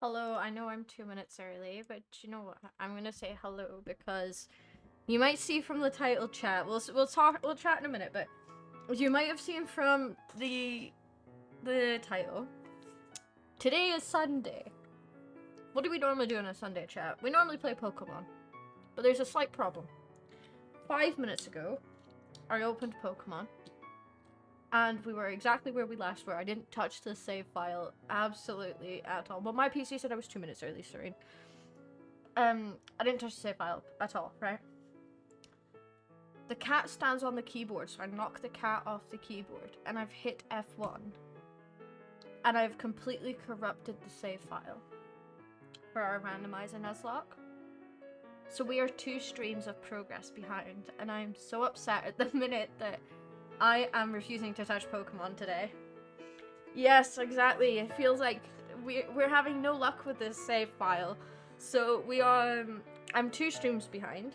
Hello, I know I'm 2 minutes early, but you know what? I'm gonna say hello because you might see from the title chat. We'll chat in a minute, but you might have seen from the title. Today is Sunday. What do we normally do on a Sunday chat? We normally play Pokemon, but there's a slight problem. 5 minutes ago, I opened Pokemon, and we were exactly where we last were. I didn't touch the save file absolutely at all. Well, my PC said I was 2 minutes early, Serene. I didn't touch the save file at all, right? The cat stands on the keyboard, so I knock the cat off the keyboard, and I've hit F1. And I've completely corrupted the save file for our randomizer Nuzlocke. So we are 2 streams of progress behind, and I'm so upset at the minute that I am refusing to touch Pokemon today. Yes, exactly. It feels like we're having no luck with this save file. So we are. I'm 2 streams behind.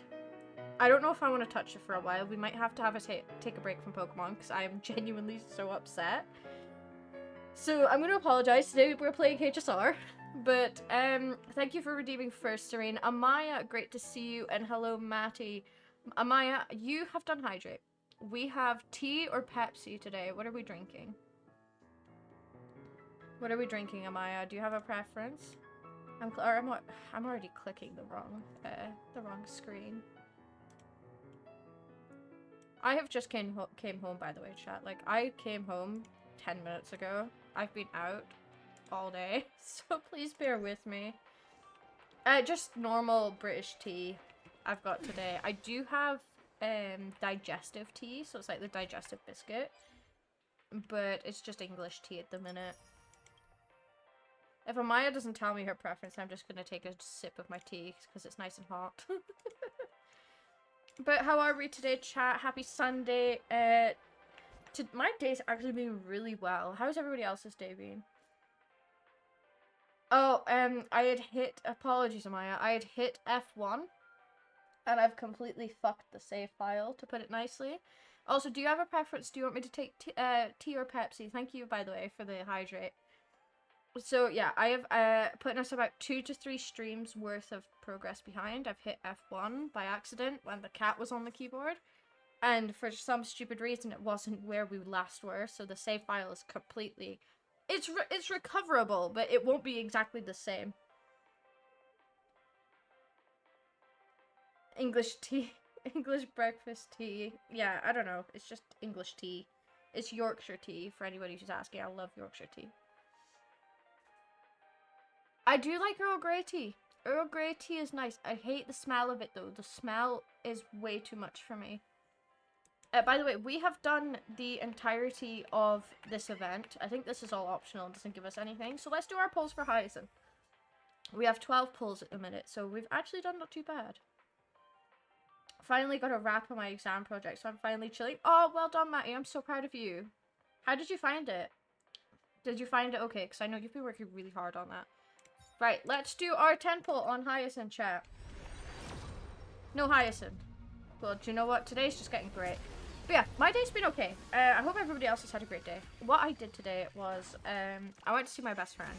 I don't know if I want to touch it for a while. We might have to take a break from Pokemon because I am genuinely so upset. So I'm going to apologize. Today we're playing HSR. But thank you for redeeming first, Serene. Amaya, great to see you. And hello, Matty. Amaya, you have done Hydrate. We have tea or Pepsi today. What are we drinking? What are we drinking, Amaya? Do you have a preference? I'm already clicking the wrong screen. I have just came home, by the way, chat. Like, I came home 10 minutes ago. I've been out all day, so please bear with me. Just normal British tea I've got today. I do have digestive tea, so it's like the digestive biscuit, but it's just English tea at the minute. If Amaya doesn't tell me her preference, I'm just gonna take a sip of my tea because it's nice and hot. But how are we today, chat? Happy Sunday. My day's actually been really well. How's everybody else's day been? Oh, I had hit, apologies, Amaya. I had hit F1, and I've completely fucked the save file, to put it nicely. Also, do you have a preference? Do you want me to take tea or Pepsi? Thank you, by the way, for the hydrate. So yeah, I have putting us about 2 to 3 streams worth of progress behind. I've hit F1 by accident when the cat was on the keyboard, and for some stupid reason it wasn't where we last were, so the save file is completely it's recoverable, but it won't be exactly the same. English tea, English breakfast tea. Yeah, I don't know. It's just English tea. It's Yorkshire tea for anybody who's asking. I love Yorkshire tea. I do like Earl Grey tea. Earl Grey tea is nice. I hate the smell of it though. The smell is way too much for me. By the way, we have done the entirety of this event. I think this is all optional and doesn't give us anything. So let's do our polls for Hyacinth. We have 12 polls at the minute, so we've actually done not too bad. Finally got a wrap on my exam project, so I'm finally chilling. Oh, well done, Matty. I'm so proud of you. How did you find it? Did you find it okay? Because I know you've been working really hard on that. Right, let's do our 10 poll on Hyacinth, chat. No Hyacinth. Well, do you know what? Today's just getting great. But yeah, my day's been okay. I hope everybody else has had a great day. What I did today was, I went to see my best friend.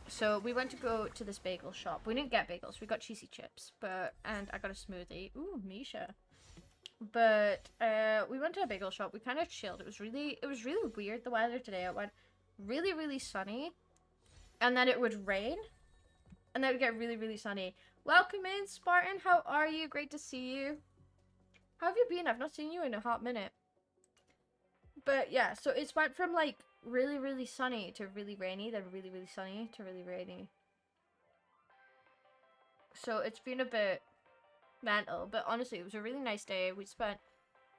So we went to go to this bagel shop. We didn't get bagels, we got cheesy chips, and I got a smoothie. Ooh, Misha. But we went to a bagel shop. We kind of chilled. It was really weird, the weather today. It went really, really sunny, and then it would rain, and then it would get really, really sunny. Welcome in, Spartan. How are you? Great to see you. How have you been? I've not seen you in a hot minute. But yeah, so it's went from like really, really sunny to really rainy, then really, really sunny to really rainy. So it's been a bit mental, but honestly, it was a really nice day. We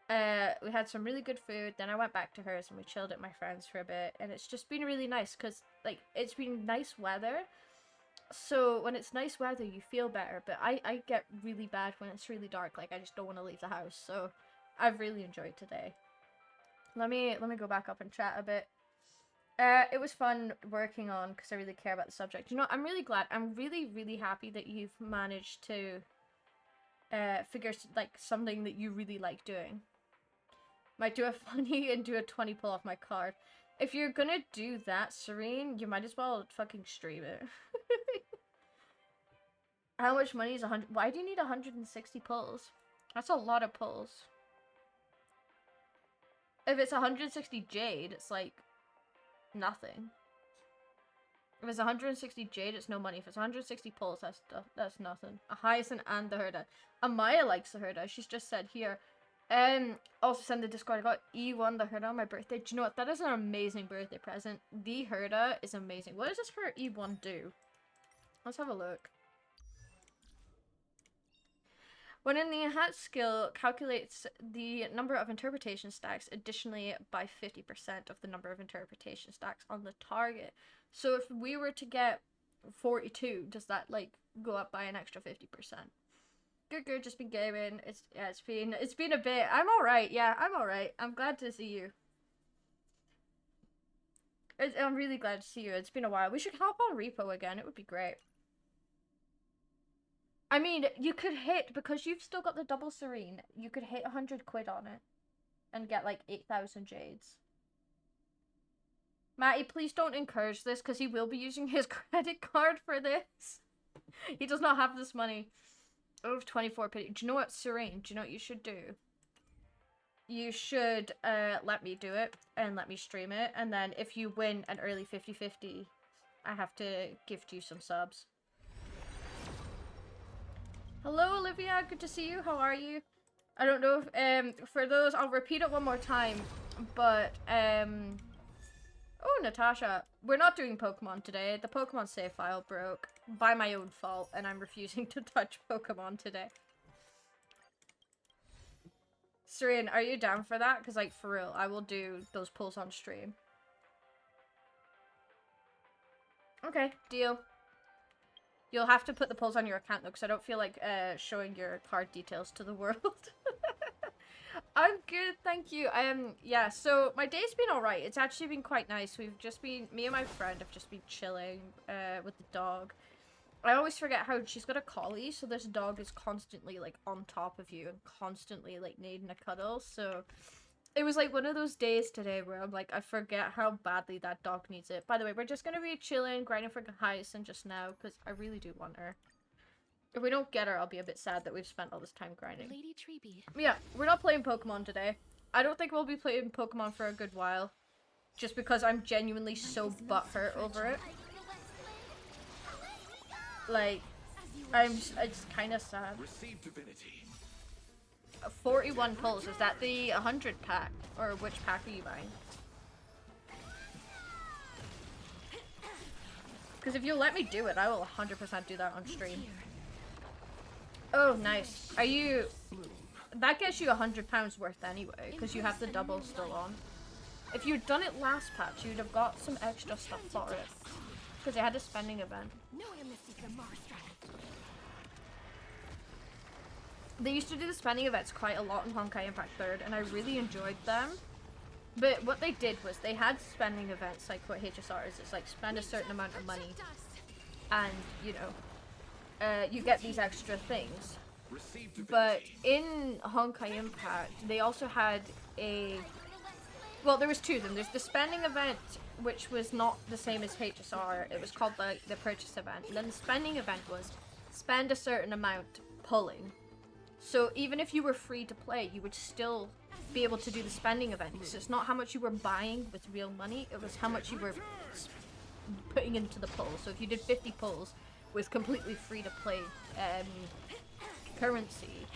had some really good food. Then I went back to hers and we chilled at my friend's for a bit, and it's just been really nice because like it's been nice weather. So when it's nice weather, you feel better. But I get really bad when it's really dark. Like I just don't want to leave the house. So I've really enjoyed today. Let me go back up and chat a bit. It was fun working on because I really care about the subject. You know, I'm really glad. I'm really, really happy that you've managed to figure like something that you really like doing. Might do a funny and do a 20 pull off my card. If you're gonna do that, Serene, you might as well fucking stream it. How much money is 100? Why do you need 160 pulls? That's a lot of pulls. If it's 160 jade, it's like nothing. If it's 160 jade, it's no money. If it's 160 pulls, that's nothing. A Hyacinth and the Herda. Amaya likes the Herda. She's just said here. Also send the Discord. I got E1 the Herda on my birthday. Do you know what? That is an amazing birthday present. The Herda is amazing. What does this her E1 do? Let's have a look. When in the enhanced skill, calculates the number of interpretation stacks additionally by 50% of the number of interpretation stacks on the target. So if we were to get 42, does that like go up by an extra 50%? Good, just been gaming. It's been a bit. I'm alright, yeah, I'm alright. I'm glad to see you. I'm really glad to see you. It's been a while. We should hop on Repo again. It would be great. I mean, you could hit, because you've still got the double serene, you could hit 100 quid on it and get like 8,000 jades. Matty, please don't encourage this, because he will be using his credit card for this. He does not have this money. Oh, 24 pity. Do you know what, Serene? Do you know what you should do? You should let me do it and let me stream it, and then if you win an early 50-50, I have to gift you some subs. Hello, Olivia. Good to see you. How are you? I don't know if, for those, I'll repeat it one more time, but, oh, Natasha. We're not doing Pokemon today. The Pokemon save file broke by my own fault, and I'm refusing to touch Pokemon today. Serene, are you down for that? Because, like, for real, I will do those pulls on stream. Okay, deal. You'll have to put the pulls on your account, though, because I don't feel like showing your card details to the world. I'm good, thank you. Yeah, so my day's been alright. It's actually been quite nice. We've just been, me and my friend have just been chilling with the dog. I always forget how she's got a collie, so this dog is constantly, like, on top of you and constantly, like, needing a cuddle, so... It was like one of those days today where I'm like, I forget how badly that dog needs it. By the way, we're just gonna be chilling, grinding for Hyacinth just now, because I really do want her. If we don't get her, I'll be a bit sad that we've spent all this time grinding. Lady Treeby. Yeah, we're not playing Pokemon today. I don't think we'll be playing Pokemon for a good while. Just because I'm genuinely so butthurt over it. Like, it's kind of sad. Receive divinity. 41 pulls, is that the 100 pack? Or which pack are you buying? Because if you let me do it, I will 100% do that on stream. Oh, nice. Are you... That gets you £100 worth anyway, because you have the double still on. If you'd done it last patch, you'd have got some extra stuff for it. Because they had a spending event. They used to do the spending events quite a lot in Honkai Impact 3rd, and I really enjoyed them. But what they did was they had spending events like what HSR is. It's like spend a certain amount of money, and you know, you get these extra things. But in Honkai Impact, they also had a... Well, there was two of them. There's the spending event, which was not the same as HSR. It was called the purchase event. And then the spending event was spend a certain amount pulling. So even if you were free to play, you would still be able to do the spending event. Because it's not how much you were buying with real money, it was how much you were putting into the pull. So if you did 50 pulls with completely free to play currency,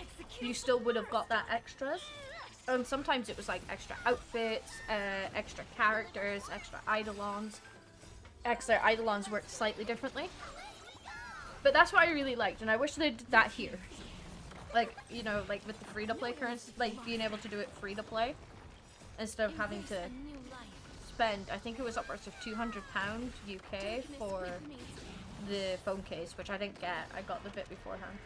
you still would have got that extras. And sometimes it was like extra outfits, extra characters, extra eidolons. Extra eidolons worked slightly differently. But that's what I really liked, and I wish they did that here. Like, you know, like with the free-to-play currency, like being able to do it free-to-play instead of having to spend, I think it was upwards of £200 UK for the phone case, which I didn't get. I got the bit beforehand.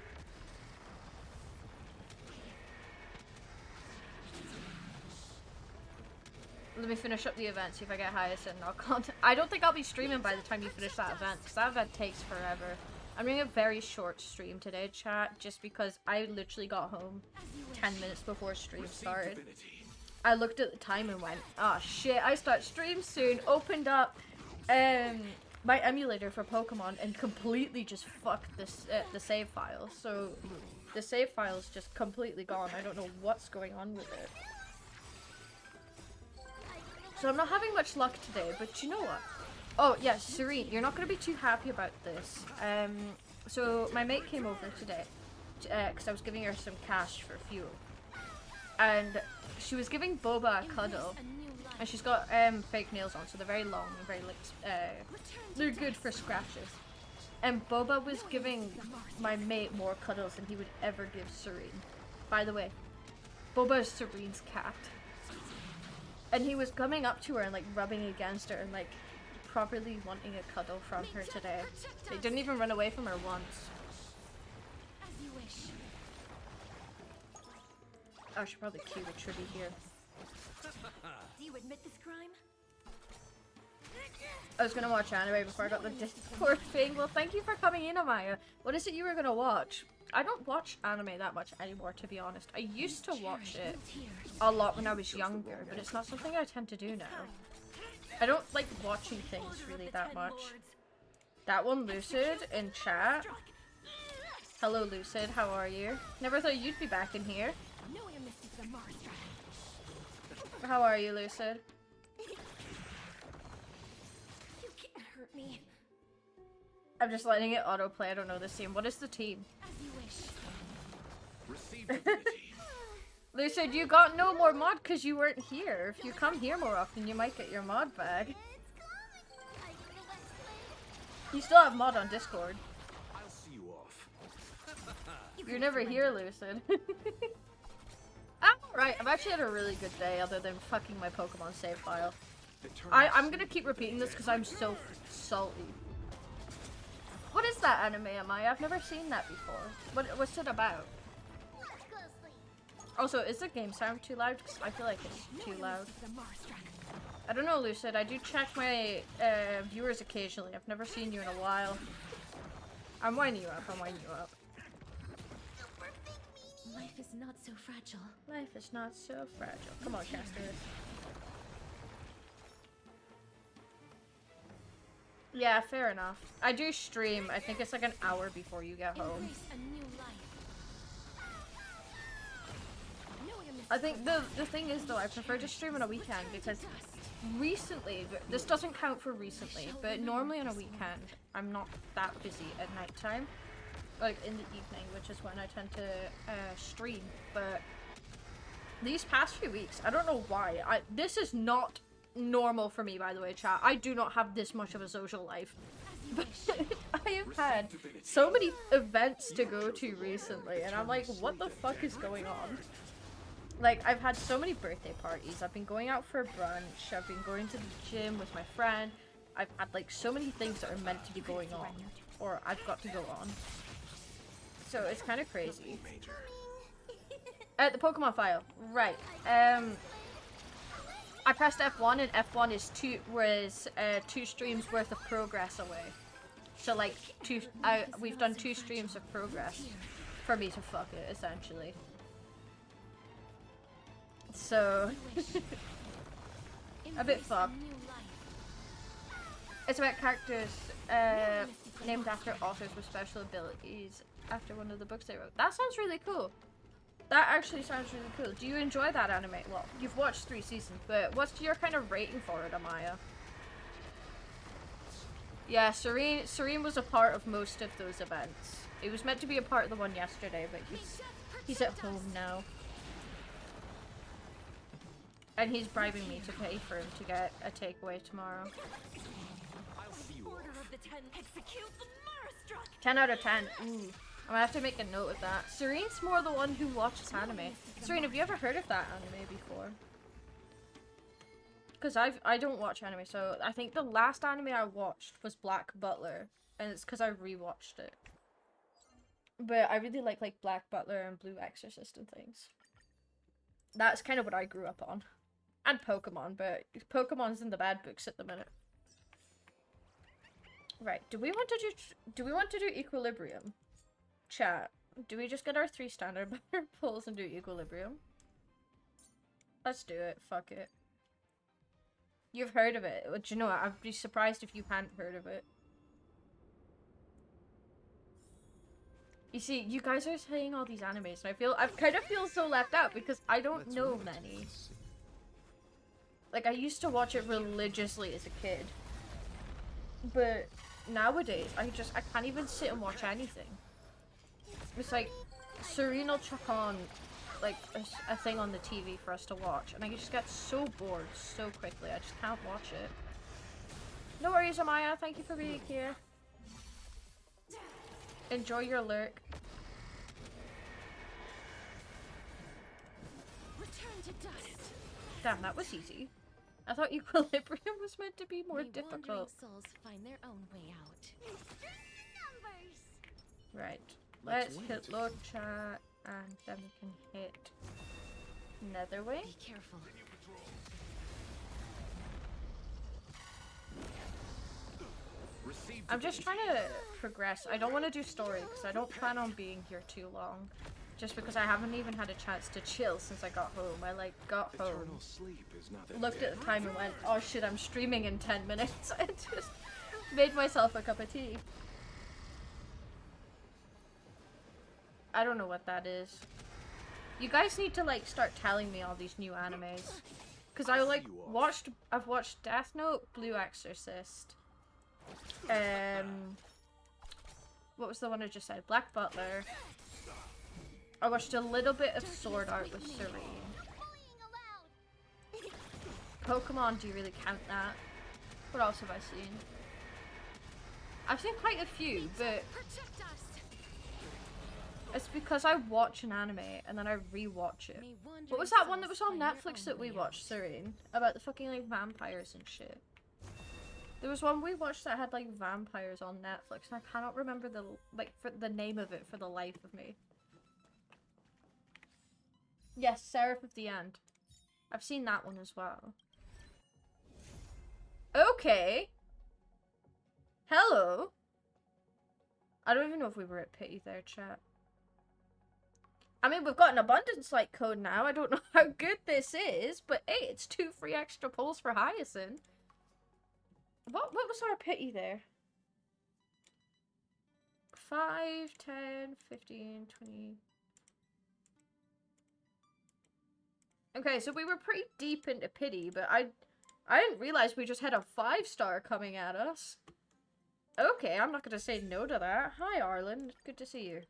Let me finish up the event, see if I get Hyacinth, and I'll contact. I don't think I'll be streaming by the time you finish that event, because that event takes forever. I'm doing a very short stream today, chat, just because I literally got home 10 minutes before stream started. I looked at the time and went, oh shit, I start stream soon. Opened up my emulator for Pokemon and completely just fucked this the save files. So the save file's just completely gone. I don't know what's going on with it. So I'm not having much luck today, but you know what? Oh yeah, Serene, you're not gonna be too happy about this. So my mate came over today, because I was giving her some cash for fuel, and she was giving Boba a cuddle, and she's got fake nails on, so they're very long and very they're good for scratches. And Boba was giving my mate more cuddles than he would ever give Serene. By the way, Boba is Serene's cat. And he was coming up to her and like rubbing against her and like properly wanting a cuddle from her today. He didn't even run away from her once. As you wish. I should probably cue the tribute here. Do you admit this crime? I was gonna watch anime before I got the Discord thing. Well, thank you for coming in, Amaya. What is it you were gonna watch? I don't watch anime that much anymore, to be honest. I used to watch it a lot when I was younger, but it's not something I tend to do now. I don't like watching things really that much. That one, Lucid, in chat. Hello, Lucid. How are you? Never thought you'd be back in here. How are you, Lucid? You can't hurt me. I'm just letting it autoplay. I don't know this team. What is the team? As you wish. Received divinity. Lucid, you got no more mod because you weren't here. If you come here more often, you might get your mod back. You still have mod on Discord. I'll see you off. You're never here, Lucid. I'm alright. I've actually had a really good day other than fucking my Pokemon save file. I'm gonna keep repeating this because I'm so salty. What is that anime, Amaya? I've never seen that before. What's it about? Also, is the game sound too loud? Because I feel like it's too loud. I don't know, Lucid. I do check my viewers occasionally. I've never seen you in a while. I'm winding you up. I'm winding you up. Life is not so fragile. Life is not so fragile. Come on, Caster. Yeah, fair enough. I do stream. I think it's like an hour before you get home. Embrace a new life. I think the thing is though, I prefer to stream on a weekend because recently, this doesn't count for recently, but normally on a weekend, I'm not that busy at nighttime. Like in the evening, which is when I tend to stream. But these past few weeks, I don't know why. This is not normal for me, by the way, chat. I do not have this much of a social life. But I have had so many events to go to recently, and I'm like, what the fuck is going on? Like, I've had so many birthday parties. I've been going out for brunch. I've been going to the gym with my friend. I've had like so many things that are meant to be going on, or I've got to go on. So it's kind of crazy. The Pokemon file, right? I pressed F1 and F1 is two streams worth of progress away. So like we've done 2 streams of progress for me to fuck it essentially. So a bit fucked. It's about characters named after authors with special abilities after one of the books they wrote. That sounds really cool. That actually sounds really cool. Do you enjoy that anime? Well, you've watched 3 seasons, but what's your kind of rating for it, Amaya? Yeah, Serene was a part of most of those events. It was meant to be a part of the one yesterday, but he's at home now. And he's bribing me to pay for him to get a takeaway tomorrow. I'll see you Order off. of the 10. Execute the Marastruck. 10 out of 10. Ooh. I'm gonna have to make a note of that. Serene's more the one who watches anime. Serene, have you ever heard of that anime before? Because I don't watch anime, so I think the last anime I watched was Black Butler, and it's because I rewatched it. But I really like Black Butler and Blue Exorcist and things. That's kind of what I grew up on. And Pokemon, but Pokemon's in the bad books at the minute. Right, do we want to do Equilibrium? Chat, do we just get our 3 standard banner pulls and do Equilibrium? Let's do it, fuck it. You've heard of it. Do you know what? I'd be surprised if you hadn't heard of it. You see, you guys are saying all these animes, and I kind of feel so left out because I don't know many. Like, I used to watch it religiously as a kid. But nowadays, I can't even sit and watch anything. It's like, Serene will chuck on, like, a thing on the TV for us to watch, and I just get so bored so quickly, I just can't watch it. No worries, Amaya, thank you for being here. Enjoy your lurk. Return to dust. Damn, that was easy. I thought Equilibrium was meant to be more May wandering difficult. souls find their own way out. Right. Let's Let's wait. hit load chat, and then we can hit Netherway. Be careful. Receive I'm just divinity. trying to progress. I don't want to do story because I don't plan on being here too long. Just because I haven't even had a chance to chill since I got home. I like got home, Eternal sleep is not looked at the time and went, oh shit, I'm streaming in 10 minutes. I just made myself a cup of tea. I don't know what that is. You guys need to like start telling me all these new animes. Cause I like I've watched Death Note, Blue Exorcist. What was the one I just said? Black Butler. I watched a little bit of Sword Art with Serene. Pokemon, do you really count that? What else have I seen? I've seen quite a few, but Protect us. it's because I watch an anime and then I rewatch it. May wandering What was that one that souls was on find their Netflix own that we way watched, out. Serene? About the fucking like vampires and shit. There was one we watched that had like vampires on Netflix and I cannot remember the name of it for the life of me. Yes, Seraph of the End. I've seen that one as well. Okay. Hello. I don't even know if we were at pity there, chat. I mean, we've got an abundance light code now. I don't know how good this is, but hey, it's 2 free extra pulls for Hyacinth. What was our pity there? 5, 10, 15, 20. Okay, so we were pretty deep into pity, but I didn't realize we just had a 5-star coming at us. Okay, I'm not gonna say no to that. Hi, Arlen. Good to see you.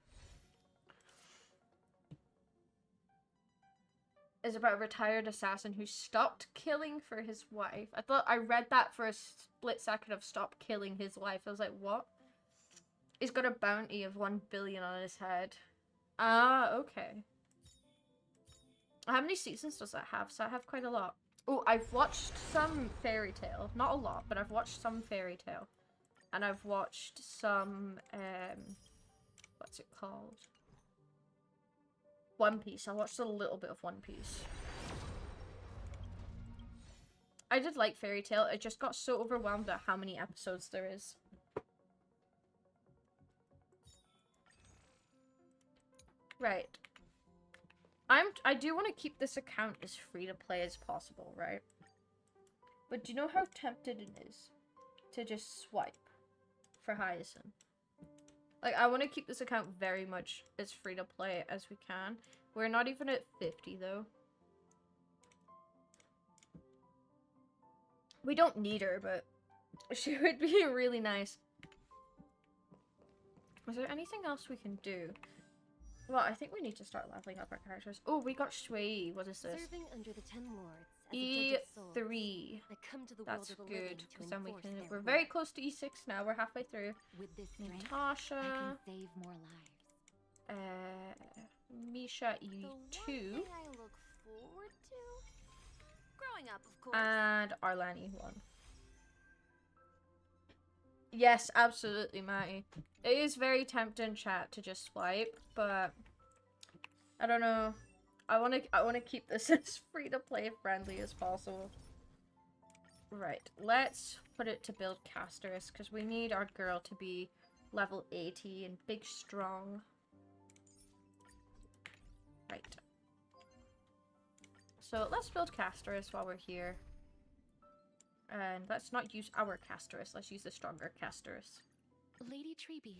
Is about a retired assassin who stopped killing for his wife. I read that for a split second of stop killing his wife. I was like, what? He's got a bounty of 1 billion on his head. Ah, okay. How many seasons does that have? So I have quite a lot. Oh, I've watched some Fairy Tail. Not a lot, but I've watched some Fairy Tail. And I've watched some, what's it called? One Piece. I watched a little bit of One Piece. I did like Fairy Tail. I just got so overwhelmed at how many episodes there is. Right. I do want to keep this account as free to play as possible, right? But do you know how tempted it is to just swipe for Hyacinth? Like, I want to keep this account very much as free to play as we can. We're not even at 50, though. We don't need her, but she would be really nice. Is there anything else we can do? Well, I think we need to start leveling up our characters. Oh, we got Shui. What is this? Serving under the 10 lords as a judge of souls. E3. I come to the That's world of the living good, to because then we enforce can. their We're will. very close to E6 now. We're halfway through. With this strength, Natasha. I can save more lives. Misha The one E2. thing I look forward to? Growing up, of course. And Arlan E1. Yes, absolutely, Matty. It is very tempting, chat, to just swipe, but I don't know. I wanna keep this as free to play friendly as possible. Right, let's put it to build Casterus, because we need our girl to be level 80 and big strong. Right. So let's build Casterus while we're here. And let's not use our Casterus, let's use the stronger Casterus. Lady Treeby.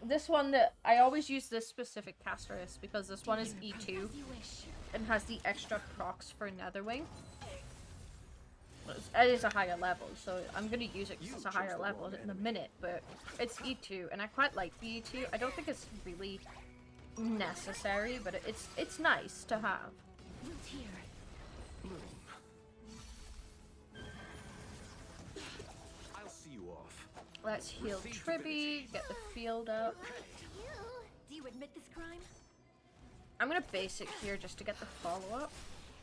this one that I always use this specific caster is because this one is E2 As you wish. and has the extra procs for Netherwing. It is a higher level, so I'm gonna use it because it's a higher level in a minute, but it's E2 and I quite like the E2. I don't think it's really necessary, but it's nice to have. Root here. Bloom. I'll see you off. Let's heal Tribby, get the field up. You. Do you admit this crime? I'm gonna basic here just to get the follow-up.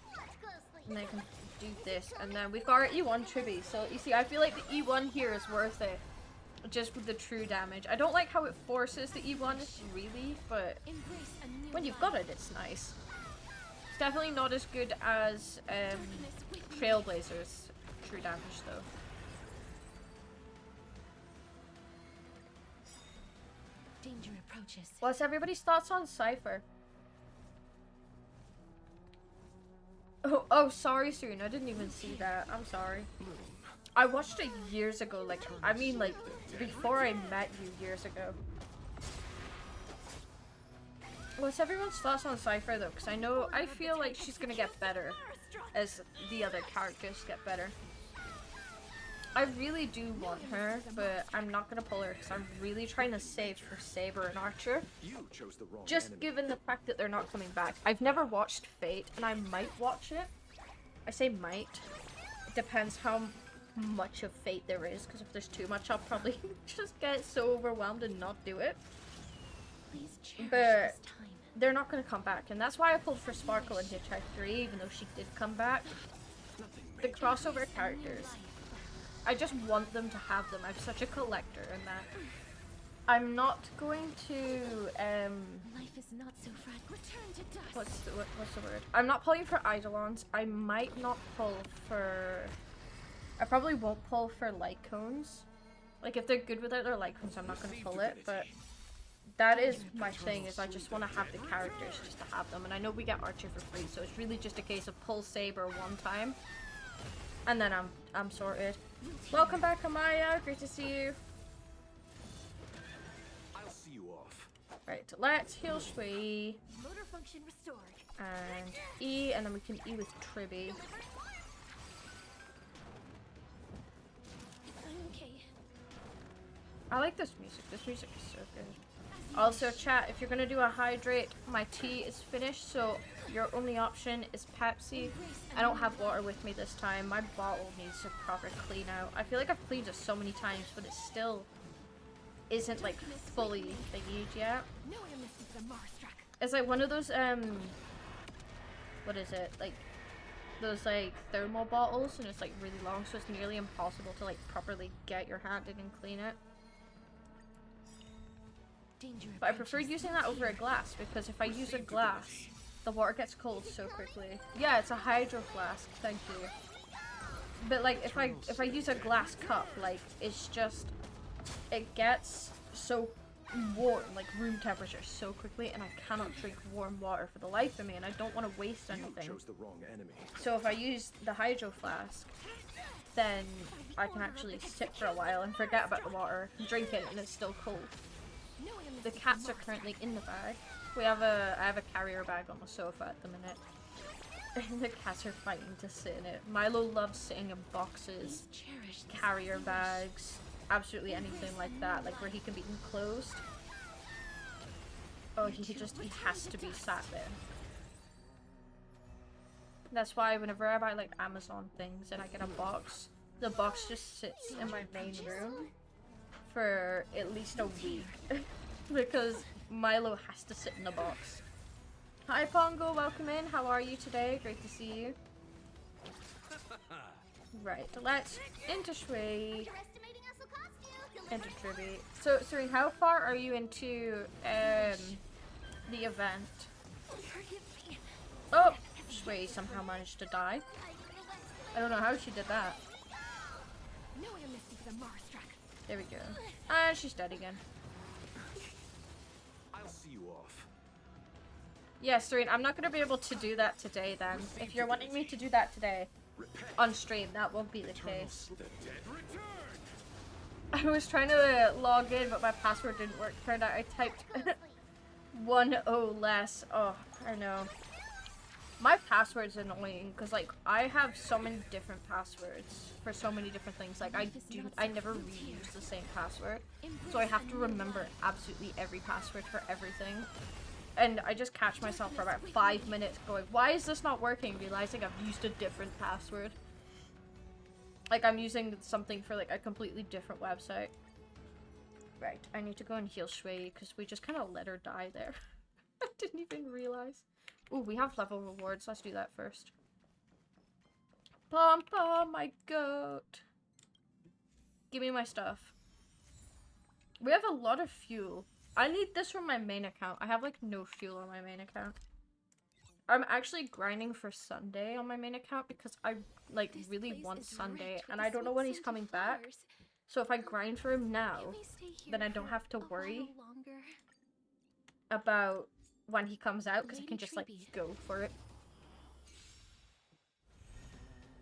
Watch closely. And then I can do this, and then we've got our E1 Tribby. So you see, I feel like the E1 here is worth it, just with the true damage. I don't like how it forces the E1 really, but Embrace a new when you've life. got it, it's nice. It's definitely not as good as Trailblazers true damage though. Danger approaches. What's everybody's thoughts on Cypher? Oh, sorry, Serena. I didn't even see that. I'm sorry. Bloom. I watched it years ago. Like, I mean, like, before I met you years ago. What's everyone's thoughts on Cypher, though? Because I feel like she's gonna get better as the other characters get better. I really do want her, but I'm not gonna pull her because I'm really trying to save for Saber and Archer. You chose the wrong Just enemy. given the fact that they're not coming back. I've never watched Fate, and I might watch it. I say might. It depends how much of Fate there is, because if there's too much, I'll probably just get so overwhelmed and not do it. Please cherish But this time. they're not going to come back, and that's why I pulled for Sparkle in Hitchhike 3, even though she did come back. Nothing The major. crossover characters, I just want them to have them. I'm such a collector in that. I'm not going to, Life is not so fragile. Return to dust. what's the word? I'm not pulling for Eidolons. I might not pull for... I probably won't pull for light cones. Like, if they're good without their light cones, I'm not going to pull it, but that is my thing, is I just want to have the characters just to have them, and I know we get Archer for free, so it's really just a case of pull Saber one time, and then I'm sorted. Welcome back, Amaya. Great to see you. I'll see you off. Right, let's heal Shui Motor function restored. and E, and then we can E with Tribby. Okay. I like this music. This music is so good. Also, chat, if you're gonna do a hydrate, my tea is finished, so your only option is Pepsi. I don't have water with me this time. My bottle needs a proper clean out. I feel like I've cleaned it so many times, but it still isn't like fully thingied yet. No one misses the Marstruck. It's like one of those what is it? Like those like thermal bottles, and it's like really long, so it's nearly impossible to like properly get your hand in and clean it. Danger But I prefer approaches. using that over a glass, because if I use a glass, the water gets cold so quickly. Yeah, it's a hydro flask, thank you. But like if I use a glass cup, like it's just, it gets so warm, like room temperature so quickly, and I cannot drink warm water for the life of me, and I don't want to waste You anything. chose the wrong enemy. So if I use the hydro flask, then I can actually sit for a while and forget about the water, drink it, and it's still cold. No one The misses cats are Marstruck. currently in the bag. I have a carrier bag on the sofa at the minute. The cats are fighting to sit in it. Milo loves sitting in boxes, Please cherish this carrier time. bags, absolutely anything like that, like where he can be enclosed. Oh, he has to be sat there. That's why whenever I buy like Amazon things and I get a box, the box just sits in my main room for at least a week. Because Milo has to sit in the box. Hi Pongo, welcome in. How are you today? Great to see you. Right, let's into Shui, Underestimating us will cost you. You'll into never Tribby. So, Serene, how far are you into the event? forgive me. Oh, Shui somehow managed to die. I don't know how she did that. No one misses the Marstruck. There we go. And she's dead again. I'll see you off. Yeah, Serene, I'm not going to be able to do that today then. If you're wanting me to do that today Repent. on stream, that won't be the case. The dead return. I was trying to log in, but my password didn't work. Turned out I typed 1 0 less. Oh, I know. My password's annoying because like I have so many different passwords for so many different things. Like I never reuse the same password, so I have to remember absolutely every password for everything. And I just catch myself for about 5 minutes going, why is this not working? Realizing I've used a different password. Like I'm using something for like a completely different website. Right, I need to go and heal Shui because we just kind of let her die there. I didn't even realize. Ooh, we have level rewards. Let's do that first. Pampa, my goat. Give me my stuff. We have a lot of fuel. I need this from my main account. I have like no fuel on my main account. I'm actually grinding for Sunday on my main account because I like really want Sunday and I don't know when he's coming back. So if I grind for him now, then I don't have to worry about when he comes out because I can just like go for it.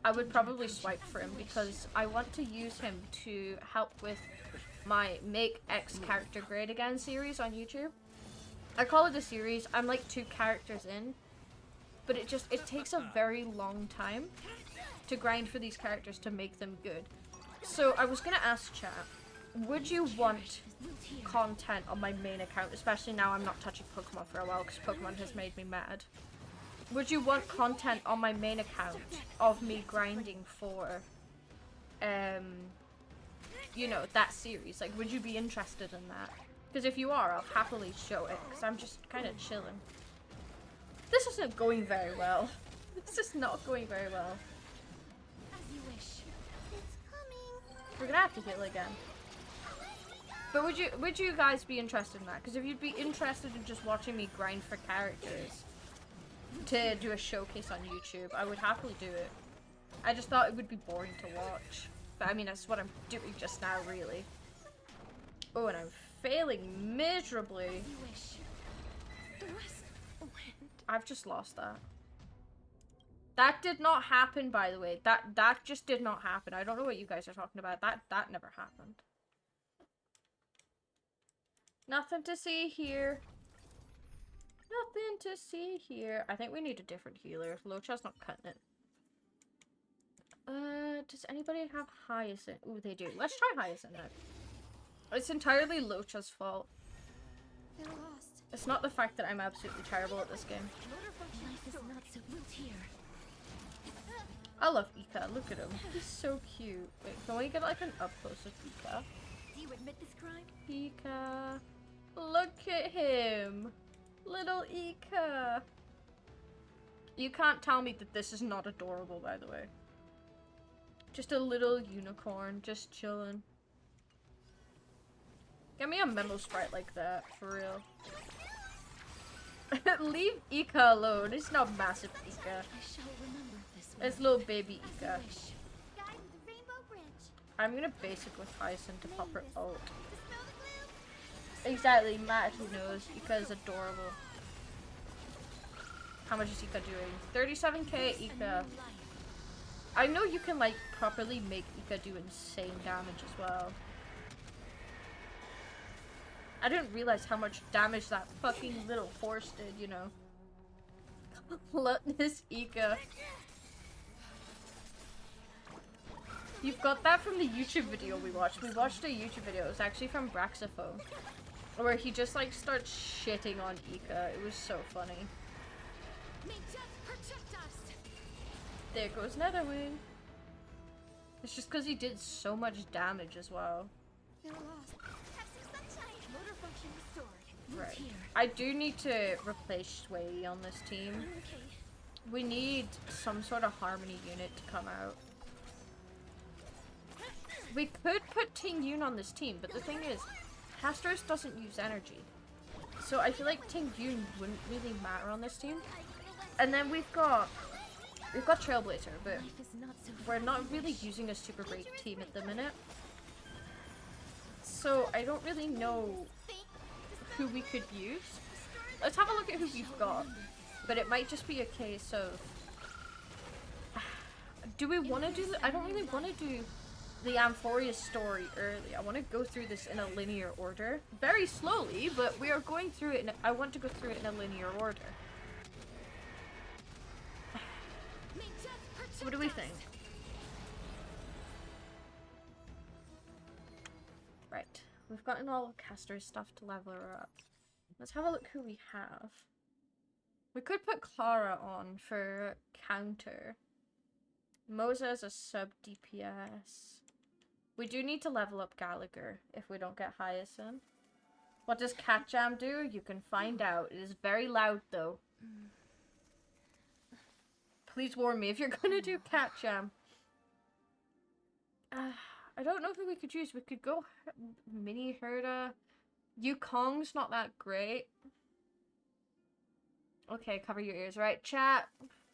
I would probably swipe for him because I want to use him to help with my Make X Character Great Again series on YouTube. I call it a series. I'm like 2 characters in, but it takes a very long time to grind for these characters to make them good. So I was gonna ask chat, would you want content on my main account, especially now I'm not touching Pokemon for a while because Pokemon has made me mad. Would you want content on my main account of me grinding for, you know, that series? Like, would you be interested in that? Because if you are, I'll happily show it because I'm just kind of chilling. This isn't going very well. This is not going very well. As you wish. It's coming. We're gonna have to heal again. But would you guys be interested in that? Because if you'd be interested in just watching me grind for characters to do a showcase on YouTube, I would happily do it. I just thought it would be boring to watch. But I mean, that's what I'm doing just now, really. Oh, and I'm failing miserably. As you wish. The west wind. I've just lost that. That did not happen, by the way. That just did not happen. I don't know what you guys are talking about. That never happened. Nothing to see here. Nothing to see here. I think we need a different healer. Locha's not cutting it. Does anybody have Hyacinth? Ooh, they do. Let's try Hyacinth now. It's entirely Locha's fault. They're lost. It's not the fact that I'm absolutely terrible at this game. Motor function is not so built here. I love Ika. Look at him. He's so cute. Wait, can we get like an up close of Ika? Do you admit this crime? Ika. Look at him. Little Ika. You can't tell me that this is not adorable, by the way. Just a little unicorn, just chilling. Get me a memo sprite like that, for real. Leave Ika alone. It's not massive Ika. I shall remember this one. It's little baby Ika. As you wish. Guide the Rainbow Bridge. I'm gonna basic with Hyacinth to pop her ult. Dispel the glue. Exactly, Matt who knows. Ika is adorable. How much is Ika doing? 37k Ika. I know you can like properly make Ika do insane damage as well. I didn't realize how much damage that fucking little horse did, you know. Let this Ika. You've got that from the YouTube video we watched. We watched a YouTube video. It was actually from Braxophone, where he just like starts shitting on Ika. It was so funny. May death protect us. There goes Netherwing. It's just because he did so much damage as well. They're lost. Have some sunshine. Motor function restored. Move Right. here. I do need to replace Shui on this team. Okay. We need some sort of harmony unit to come out. We could put Ting Yun on this team, but the thing is, Castros doesn't use energy. So I feel like Ting Yun wouldn't really matter on this team. And then we've got Trailblazer, but Life is not so we're not really using a super great team at the minute. So I don't really know who we could use. Let's have a look at who we've got. But it might just be a case of... Do we want to do... I don't really want to do the Amphoria story early. I want to go through this in a linear order. Very slowly, but we are going through it I want to go through it in a linear order. What do we think? Right. We've gotten all of Castor's stuff to level her up. Let's have a look who we have. We could put Clara on for counter. Moza is a sub DPS. We do need to level up Gallagher if we don't get Hyacinth. What does Cat Jam do? You can find out. It is very loud though. Please warn me if you're gonna do Cat Jam. I don't know who we could use. We could go Mini Herda. Yukong's not that great. Okay, cover your ears. Right, chat.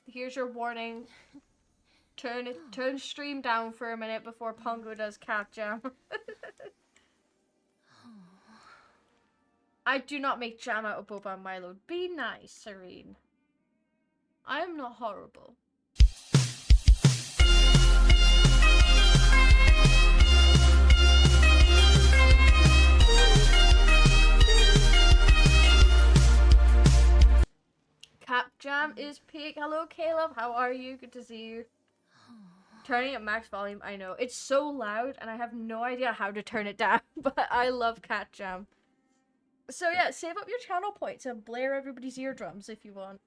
Here's your warning. Turn stream down for a minute before Pongo does Cat Jam. I do not make jam out of Boba and Milo. Be nice, Serene. I am not horrible. Cat Jam is peak. Hello, Caleb. How are you? Good to see you. Turning at max volume, I know. It's so loud, and I have no idea how to turn it down, but I love Cat Jam. So yeah, save up your channel points and blare everybody's eardrums if you want.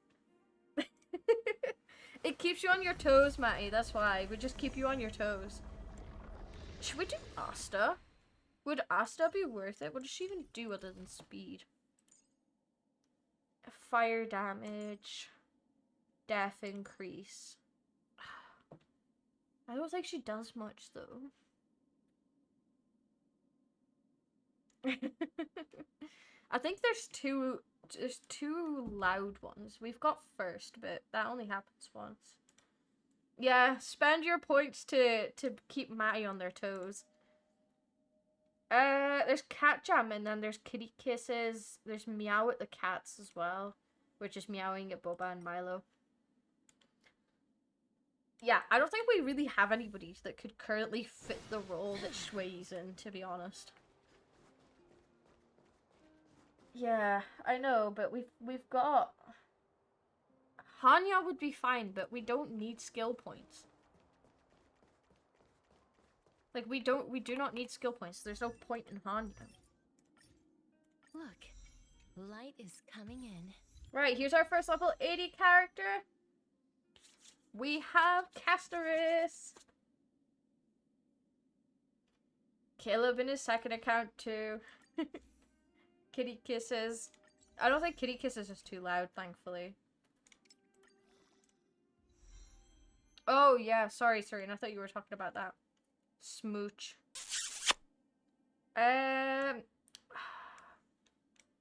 It keeps you on your toes, Matty, that's why. We just keep you on your toes. Should we do Asta? Would Asta be worth it? What does she even do other than speed? Fire damage. Death increase. I don't think she does much, though. I think there's two loud ones. We've got first, but that only happens once. Yeah, spend your points to keep Matty on their toes. There's Cat Jam, and then there's Kitty Kisses. There's Meow at the Cats as well, which is meowing at Boba and Milo. Yeah, I don't think we really have anybody that could currently fit the role that Shui's in, to be honest. Yeah, I know, but we've got Hanya would be fine, but we don't need skill points. Like we do not need skill points. There's no point in Hanya. Look, light is coming in. Right, here's our first level 80 character. We have Castorus. Caleb in his second account too. Kitty Kisses. I don't think Kitty Kisses is too loud, thankfully. Oh yeah, sorry, Serene. I thought you were talking about that. Smooch.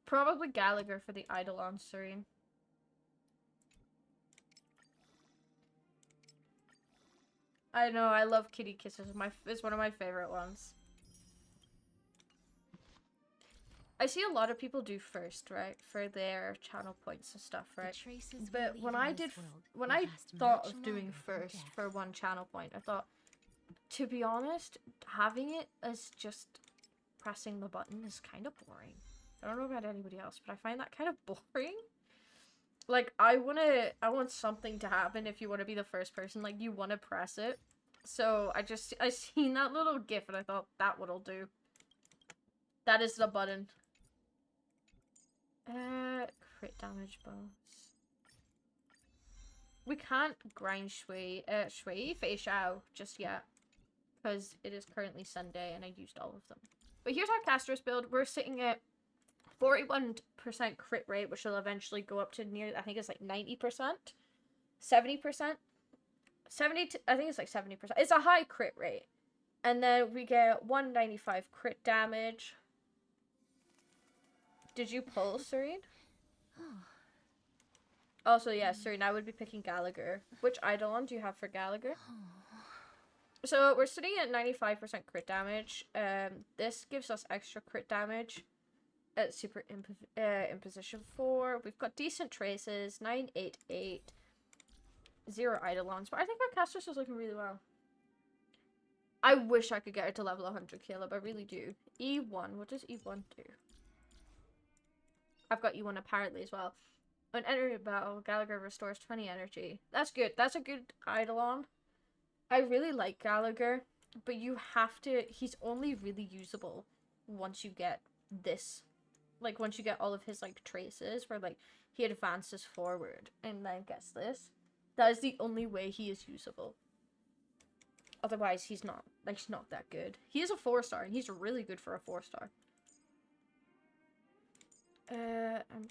Probably Gallagher for the Eidolon, Serene. I know, I love Kitty Kisses. It's one of my favorite ones. I see a lot of people do first, right, for their channel points and stuff, right? But when I thought of doing first for one channel point, I thought, to be honest, having it as just pressing the button is kind of boring. I don't know about anybody else, but I find that kind of boring. Like, I want something to happen if you want to be the first person. Like, you want to press it. So, I seen that little gif and I thought, that what'll do. That is the button. Crit damage bonus. We can't grind Shui Fei Shao just yet. Because it is currently Sunday and I used all of them. But here's our Castorus build. We're sitting at 41% crit rate, which will eventually go up to near, I think it's like 90%? 70%? 70 to, I think it's like 70%. It's a high crit rate. And then we get 195 crit damage. Did you pull, Serene? Also, yeah, Serene, I would be picking Gallagher. Which Eidolon do you have for Gallagher? So, we're sitting at 95% crit damage. This gives us extra crit damage at Super Imposition 4. We've got decent traces, 988, 0 Eidolons. But I think our Castorus is looking really well. I wish I could get her to level 100, Caleb. I really do. E1. What does E1 do? I've got E1 apparently as well. When entering a battle, Gallagher restores 20 energy. That's good. That's a good Eidolon. I really like Gallagher, but you have to... He's only really usable once you get this. Like, once you get all of his, like, traces where, like, he advances forward and then gets this. That is the only way he is usable. Otherwise, he's not. Like, he's not that good. He is a 4-star, and he's really good for a 4-star.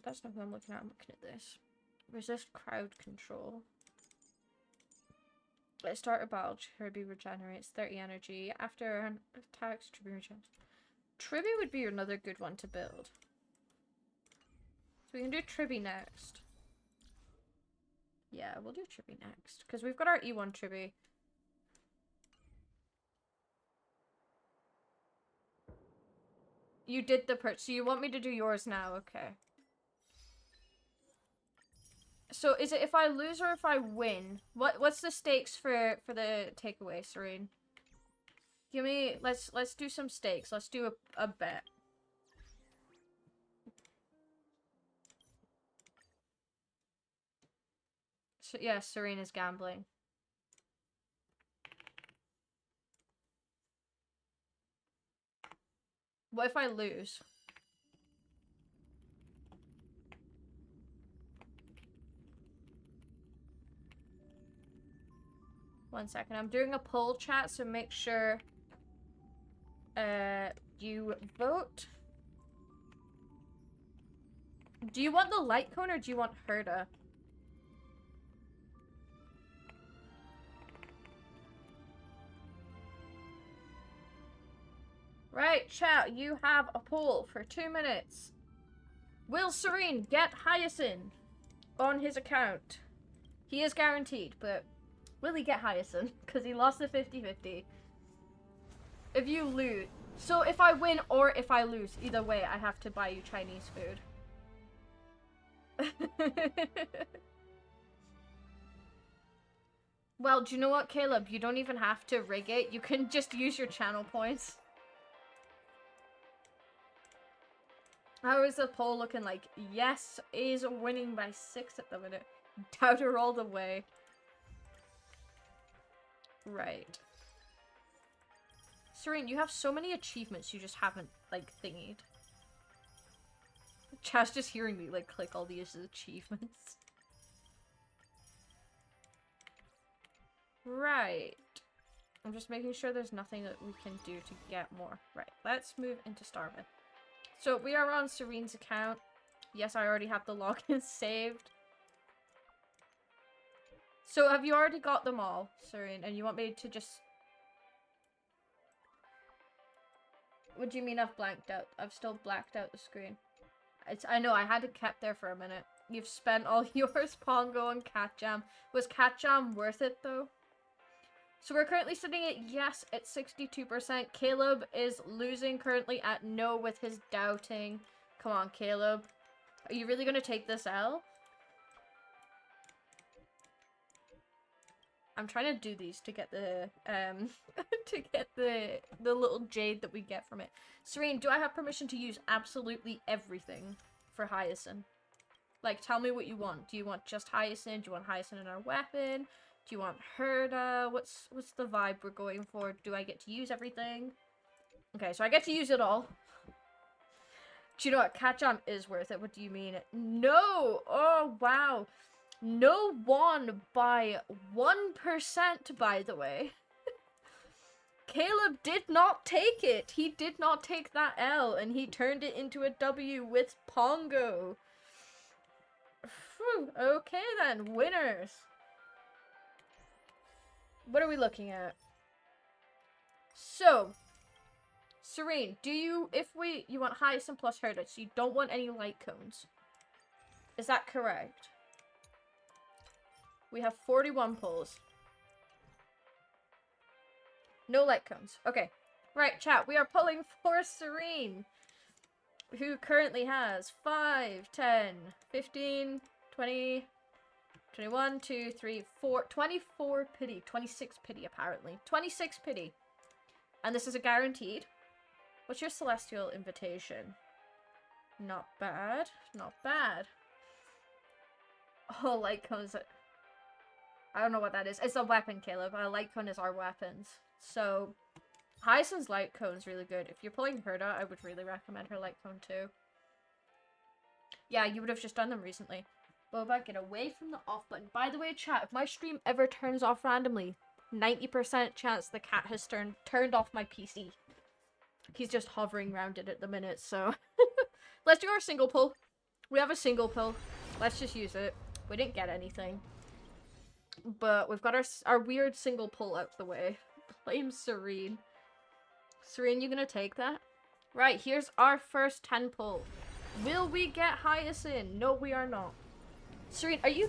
That's not what I'm looking at. I'm looking at this. Resist crowd control. Let's start a battle. Tribby regenerates 30 energy. After an attack, Tribby regenerates. Tribby would be another good one to build. So we can do Tribby next. Yeah, we'll do Tribby next. Because we've got our E1 Tribby. You did the purchase. So you want me to do yours now? Okay. So is it if I lose or if I win? What's the stakes for the takeaway, Serene? Give me let's do some stakes. Let's do a bet. So yeah, Serene is gambling. What if I lose? One second. I'm doing a poll chat, so make sure you vote. Do you want the light cone or do you want Herda? Right, chat, you have a poll for 2 minutes. Will Serene get Hyacinth on his account? He is guaranteed, but will he get Hyacinth? Because he lost the 50-50. If you lose... So if I win or if I lose, either way, I have to buy you Chinese food. Well, do you know what, Caleb? You don't even have to rig it. You can just use your channel points. How is the poll looking like? Yes is winning by 6 at the minute. Doubter all the way. Right. Serene, you have so many achievements you just haven't, like, thingied. Chad's just hearing me, like, click all these achievements. Right. I'm just making sure there's nothing that we can do to get more. Right, let's move into Starman. So, we are on Serene's account. Yes, I already have the login saved. So, have you already got them all, Serene? And you want me to just... What do you mean I've blanked out? I've still blacked out the screen. I know, I had it kept there for a minute. You've spent all yours, Pongo and Cat Jam. Was Cat Jam worth it, though? So we're currently sitting at yes at 62%. Caleb is losing currently at no with his doubting. Come on, Caleb. Are you really going to take this L? I'm trying to do these to get the to get the little jade that we get from it. Serene, do I have permission to use absolutely everything for Hyacinth? Like, tell me what you want. Do you want just Hyacinth? Do you want Hyacinth in our weapon? Do you want Herda? What's the vibe we're going for? Do I get to use everything? Okay, so I get to use it all. Do you know what? Cat Jam is worth it. What do you mean? No! Oh, wow. No one by 1%, by the way. Caleb did not take it. He did not take that L, and he turned it into a W with Pongo. Phew, okay then, winners. What are we looking at? So, Serene, do you, you want Hyacinth plus Herda, so you don't want any light cones. Is that correct? We have 41 pulls. No light cones. Okay. Right, chat, we are pulling for Serene, who currently has 5, 10, 15, 20, 21, 2, 3, 4, 24 pity. 26 pity, apparently. 26 pity. And this is a guaranteed. What's your celestial invitation? Not bad. Not bad. Oh, light cones. I don't know what that is. It's a weapon, Caleb. A light cone is our weapons. So, Hyacinth's light cone is really good. If you're pulling Herda, I would really recommend her light cone too. Yeah, you would have just done them recently. Boba, get away from the off button. By the way, chat, if my stream ever turns off randomly, 90% chance the cat has turned off my PC. He's just hovering around it at the minute, so... Let's do our single pull. We have a single pull. Let's just use it. We didn't get anything. But we've got our weird single pull out the way. Blame Serene. Serene, you gonna take that? Right, here's our first 10 pull. Will we get Hyacinth? No, we are not. Serene, are you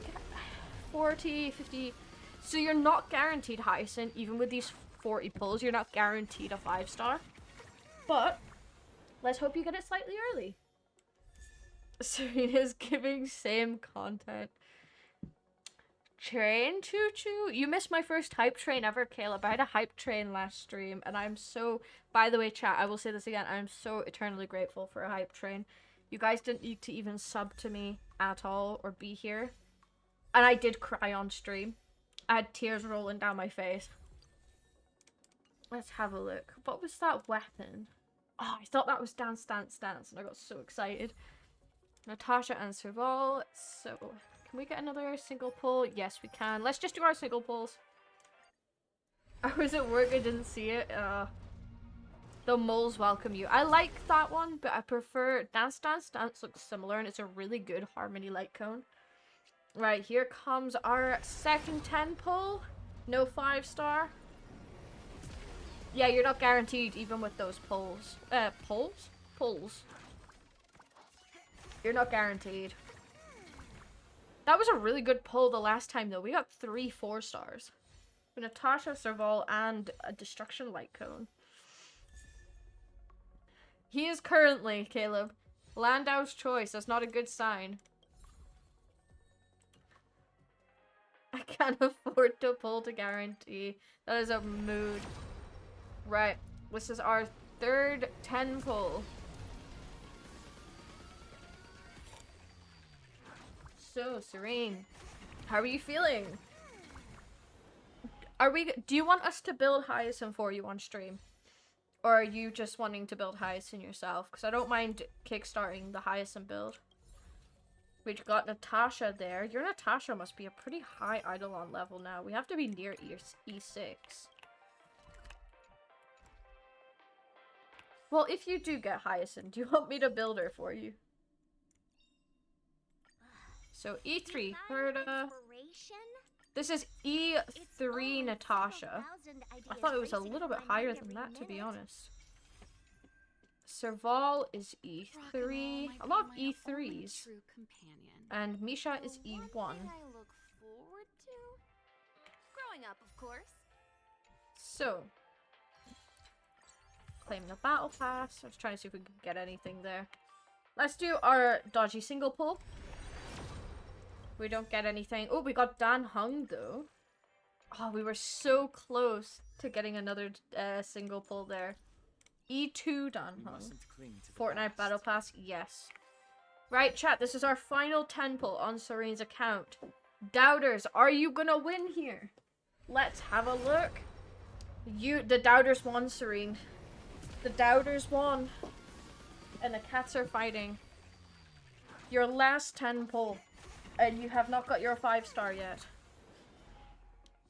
40, 50? So you're not guaranteed Hyacinth, even with these 40 pulls. You're not guaranteed a 5-star. But let's hope you get it slightly early. Serene is giving same content. Train choo choo. You missed my first hype train ever, Caleb. I had a hype train last stream, and I'm so, by the way, chat, I will say this again, I'm so eternally grateful for a hype train. You guys didn't need to even sub to me at all or be here. And I did cry on stream. I had tears rolling down my face. Let's have a look. What was that weapon? Oh, I thought that was Dance Dance Dance, and I got so excited. Natasha and Serval. So, can we get another single pull? Yes, we can. Let's just do our single pulls. I was at work, I didn't see it. The moles welcome you. I like that one, but I prefer Dance Dance Dance. Looks similar, and it's a really good harmony light cone. Right, here comes our second 10 pull. No 5-star. Yeah, you're not guaranteed even with those pulls. Pulls. You're not guaranteed. That was a really good pull the last time, though. We got 3 4-stars. Natasha, Serval, and a Destruction Light Cone. He is currently, Caleb, Landau's choice. That's not a good sign. I can't afford to pull to guarantee. That is a mood. Right. This is our third 10 pull. So, Serene, how are you feeling? Do you want us to build Hyacinth for you on stream? Or are you just wanting to build Hyacinth yourself? Because I don't mind kickstarting the Hyacinth build. We got Natasha there. Your Natasha must be a pretty high Eidolon level now. We have to be near E6. Well, if you do get Hyacinth, do you want me to build her for you? So E3, Herda. This is E3 Natasha. I thought it was a little bit higher than that, to be honest. Serval is E3. A lot of E3s. And Misha is E1. Growing up, of course. So, claim the battle pass. I was trying to see if we could get anything there. Let's do our dodgy single pull. We don't get anything. Oh, we got Dan Hung though. Oh, we were so close to getting another single pull there. E2 Dan Hung. Fortnite Battle Pass, yes. Right, chat, this is our final 10 pull on Serene's account. Doubters, are you gonna win here? Let's have a look. The Doubters won, Serene. The Doubters won. And the cats are fighting. Your last 10 pull. And you have not got your 5-star yet.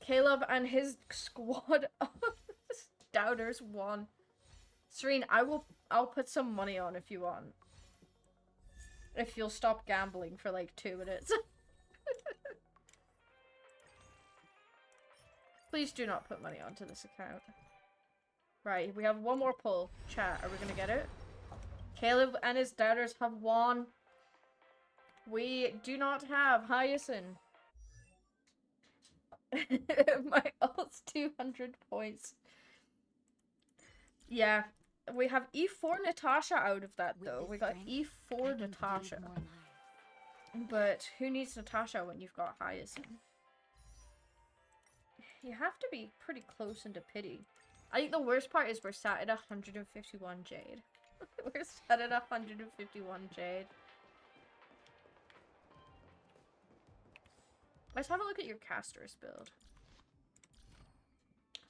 Caleb and his squad of Doubters won. Serene, I'll put some money on if you want. If you'll stop gambling for like 2 minutes. Please do not put money onto this account. Right, we have one more pull. Chat, are we gonna get it? Caleb and his Doubters have won. We do not have Hyacinth. My ult's 200 points. Yeah, we have E4 Natasha out of that though. We got E4 Natasha. But who needs Natasha when you've got Hyacinth? You have to be pretty close into pity. I think the worst part is we're sat at 151 Jade. We're sat at 151 Jade. Let's have a look at your caster's build.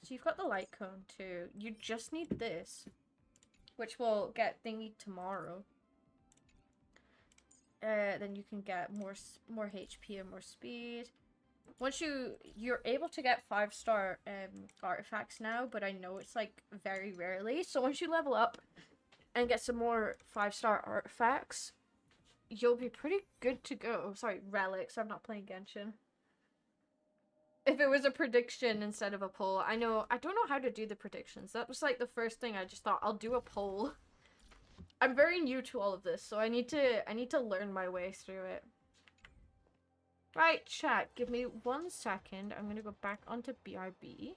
So you've got the light cone too. You just need this, which will get thingy tomorrow. Then you can get more HP and more speed. Once you're able to get 5-star artifacts now, but I know it's like very rarely. So once you level up and get some more 5-star artifacts, you'll be pretty good to go. Oh, sorry, relics. I'm not playing Genshin. If it was a prediction instead of a poll, I don't know how to do the predictions. That was like the first thing I just thought I'll do a poll. I'm very new to all of this, so I need to learn my way through it. Right, chat, give me 1 second. I'm gonna go back onto BRB.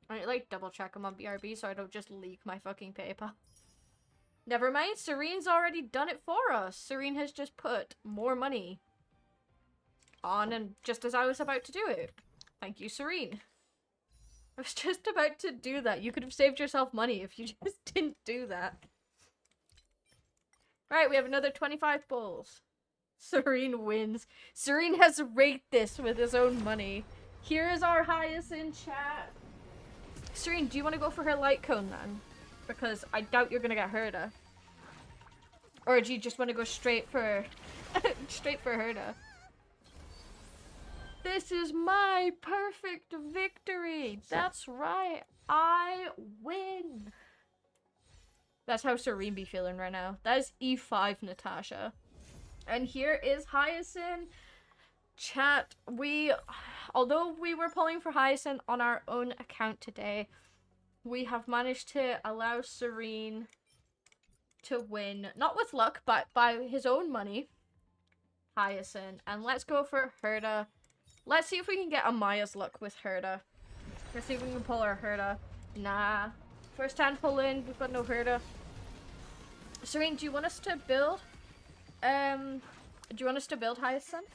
I like double check I'm on BRB so I don't just leak my fucking paper. Never mind, Serene's already done it for us. Serene has just put more money on, and just as I was about to do it. Thank you, Serene. I was just about to do that. You could have saved yourself money if you just didn't do that. Right, we have another 25 bulls. Serene wins. Serene has rigged this with his own money. Here is our highest in chat. Serene, do you want to go for her light cone then? Because I doubt you're gonna get Herda. Or do you just want to go straight for straight for Herda? This is my perfect victory. That's right. I win. That's how Serene be feeling right now. That is E5 Natasha. And here is Hyacinth. Chat, although we were pulling for Hyacinth on our own account today, we have managed to allow Serene to win, not with luck, but by his own money. Hyacinth. And let's go for Herda. Let's see if we can get Amaya's luck with Herda. Let's see if we can pull our Herda. Nah. First hand pull in, we've got no Herda. Serene, do you want us to build? Do you want us to build Hyacinth?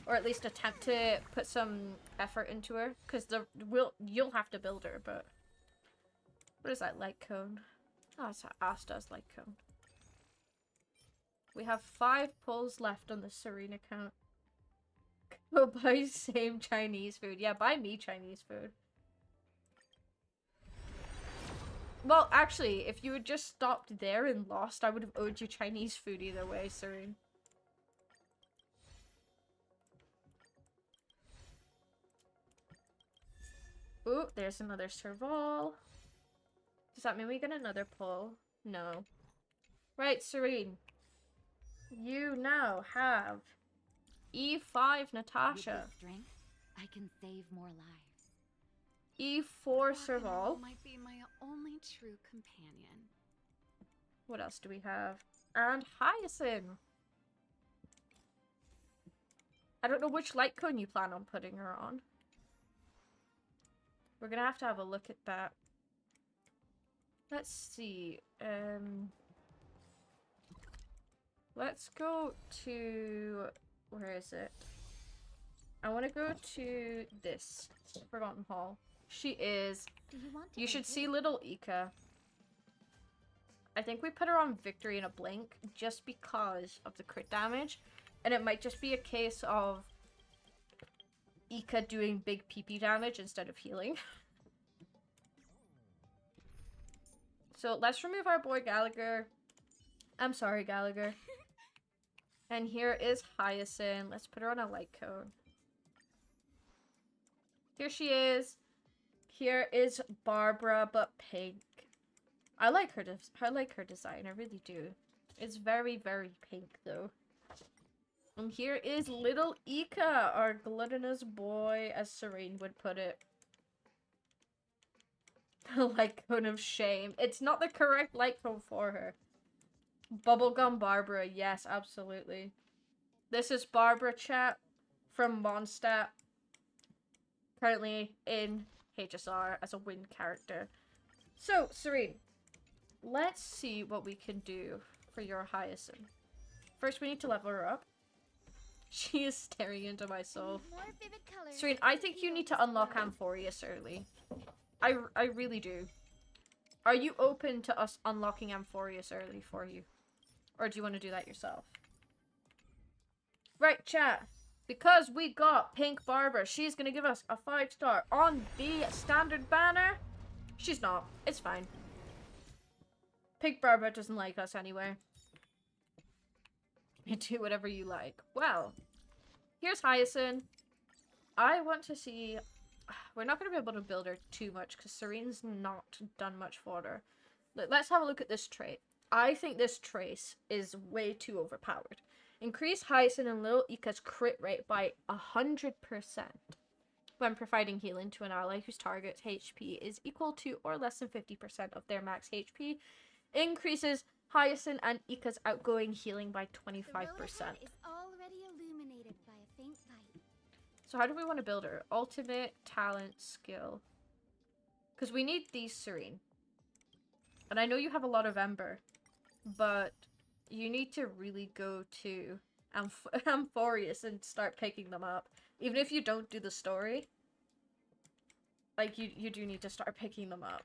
Or at least attempt to put some effort into her? Because you'll have to build her, but... What is that, light cone? Oh, it's Asta's light cone. We have 5 pulls left on the Serene account. Go buy same Chinese food. Yeah, buy me Chinese food. Well, actually, if you had just stopped there and lost, I would have owed you Chinese food either way, Serene. Ooh, there's another Serval. Does that mean we get another pull? No. Right, Serene. You now have E5 Natasha. With this strength, I can save more lives. E4 Serval. Might be my only true companion. What else do we have? And Hyacinth. I don't know which light cone you plan on putting her on. We're gonna have to have a look at that. Let's see. Let's go to... Where is it? I want to go to this. Forgotten Hall. She is... You should see little Ika. I think we put her on Victory in a blink just because of the crit damage. And it might just be a case of Ika doing big PP damage instead of healing. So let's remove our boy Gallagher. I'm sorry, Gallagher. And here is Hyacinth. Let's put her on a light cone. Here she is. Here is Barbara, but pink. I like her design. I really do. It's very, very pink, though. And here is little Ika, our gluttonous boy, as Serene would put it. Light cone of shame. It's not the correct light cone for her. Bubblegum Barbara, yes, absolutely. This is Barbara, chat, from Mondstadt. Currently in HSR as a win character. So, Serene, let's see what we can do for your Hyacinth. First, we need to level her up. She is staring into my I soul. need more vivid colors. Serene, I think you need to unlock Amphorius early. I really do. Are you open to us unlocking Amphorius early for you? Or do you want to do that yourself? Right, chat. Because we got Pink Barber, she's going to give us a 5-star on the standard banner. She's not. It's fine. Pink Barber doesn't like us anyway. You do whatever you like. Well, here's Hyacinth. I want to see... We're not going to be able to build her too much because Serene's not done much for her. Let's have a look at this trait. I think this trace is way too overpowered. Increase Hyacinth and Little Ika's crit rate by 100% when providing healing to an ally whose target's HP is equal to or less than 50% of their max HP. Increases Hyacinth and Ika's outgoing healing by 25%. The road ahead is already illuminated by a faint light. So how do we want to build her? Ultimate, talent, skill. Because we need these, Serene. And I know you have a lot of Ember, but you need to really go to Amphorius and start picking them up. Even if you don't do the story, like, you do need to start picking them up.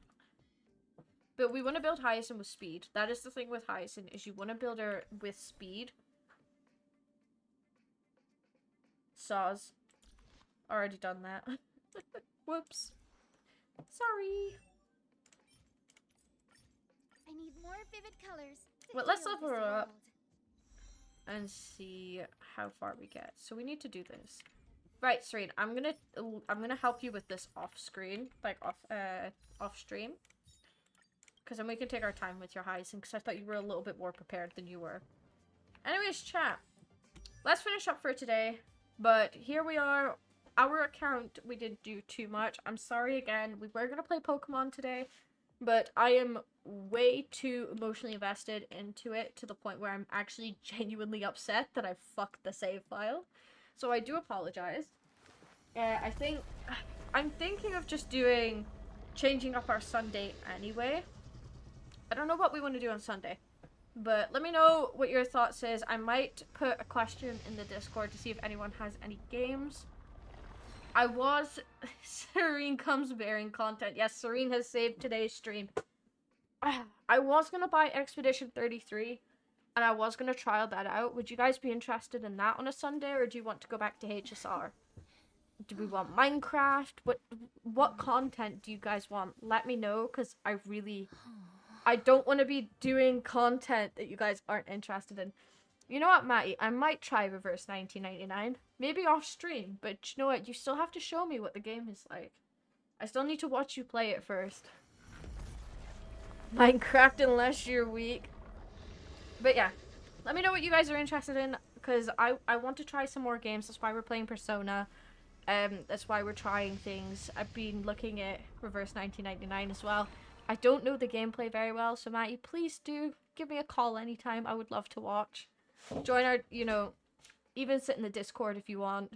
But we want to build Hyacinth with speed. That is the thing with Hyacinth, is you want to build her with speed. Saws. Already done that. Whoops. Sorry. I need more vivid colors. Well, let's level her up and see how far we get. So we need to do this. Right, Serene, I'm gonna help you with this off screen, like off stream. Because then we can take our time with your Hyacinth, because I thought you were a little bit more prepared than you were. Anyways, chat. Let's finish up for today. But here we are. Our account, we didn't do too much. I'm sorry again. We were going to play Pokemon today. But I am way too emotionally invested into it to the point where I'm actually genuinely upset that I fucked the save file. So I do apologize. I'm thinking of just changing up our Sunday anyway. I don't know what we want to do on Sunday, but let me know what your thoughts is. I might put a question in the Discord to see if anyone has any games. Serene comes bearing content. Yes, Serene has saved today's stream. I was going to buy Expedition 33, and I was going to trial that out. Would you guys be interested in that on a Sunday, or do you want to go back to HSR? Do we want Minecraft? What content do you guys want? Let me know, because I don't want to be doing content that you guys aren't interested in. You know what, Matty? I might try Reverse 1999. Maybe off stream, but you know what? You still have to show me what the game is like. I still need to watch you play it first. Minecraft unless you're weak. But yeah, let me know what you guys are interested in, because I want to try some more games. That's why we're playing Persona. That's why we're trying things. I've been looking at Reverse 1999 as well. I don't know the gameplay very well, so Matty, please do give me a call anytime. I would love to watch. Join our, even sit in the Discord if you want.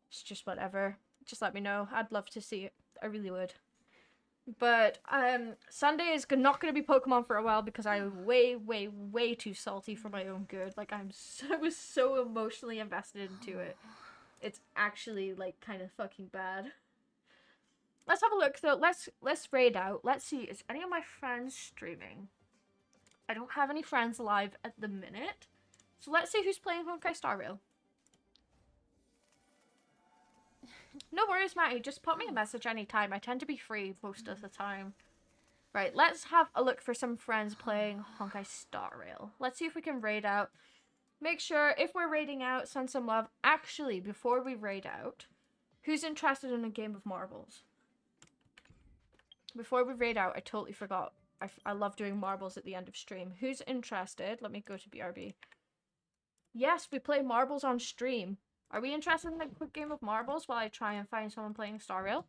It's just whatever. Just let me know. I'd love to see it. I really would. But Sunday is not going to be Pokemon for a while because I'm way, way, way too salty for my own good. Like, I was so emotionally invested into it. It's actually, like, kind of fucking bad. Let's have a look, though. Let's raid out. Let's see. Is any of my friends streaming? I don't have any friends live at the minute. So let's see who's playing Honkai Star Rail. No worries, Matty. Just put me a message anytime. I tend to be free most of the time. Right, let's have a look for some friends playing Honkai Star Rail. Let's see if we can raid out. Make sure, if we're raiding out, send some love. Actually, before we raid out, who's interested in a game of marbles? Before we raid out, I totally forgot. I love doing marbles at the end of stream. Who's interested? Let me go to BRB. Yes, we play marbles on stream. Are we interested in a quick game of marbles while I try and find someone playing Star Rail?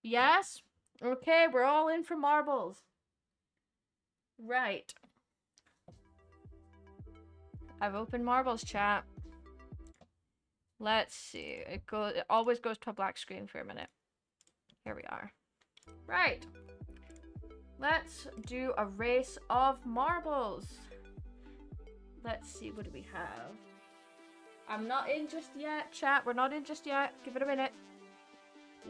Yes? Okay, we're all in for marbles. Right. I've opened marbles, chat. Let's see. It always goes to a black screen for a minute. Here we are. Right. Let's do a race of marbles. Let's see, what do we have? I'm not in just yet, chat. We're not in just yet. Give it a minute.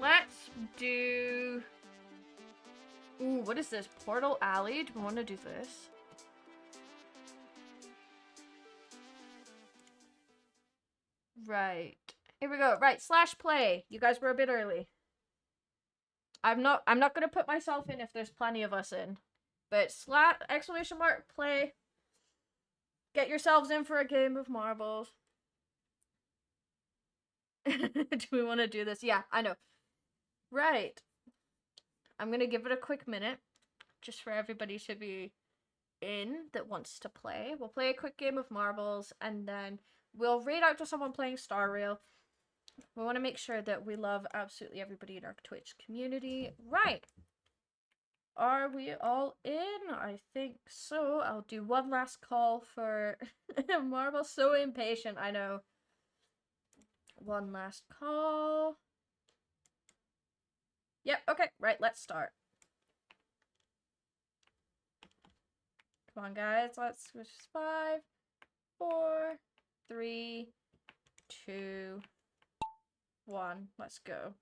Let's do... Ooh, what is this? Portal Alley? Do we want to do this? Right. Here we go. Right, /play. You guys were a bit early. I'm not gonna put myself in if there's plenty of us in. But !, play. Get yourselves in for a game of marbles. Do we want to do this? Yeah, I know. Right. I'm gonna give it a quick minute. Just for everybody to be in that wants to play. We'll play a quick game of marbles and then we'll raid out to someone playing Star Rail. We want to make sure that we love absolutely everybody in our Twitch community. Right. Are we all in? I think so. I'll do one last call for marbles. So impatient, I know. One last call. Yep, okay. Right, let's start. Come on, guys. Let's switch 5, 4, 3, 2, 1. Let's go.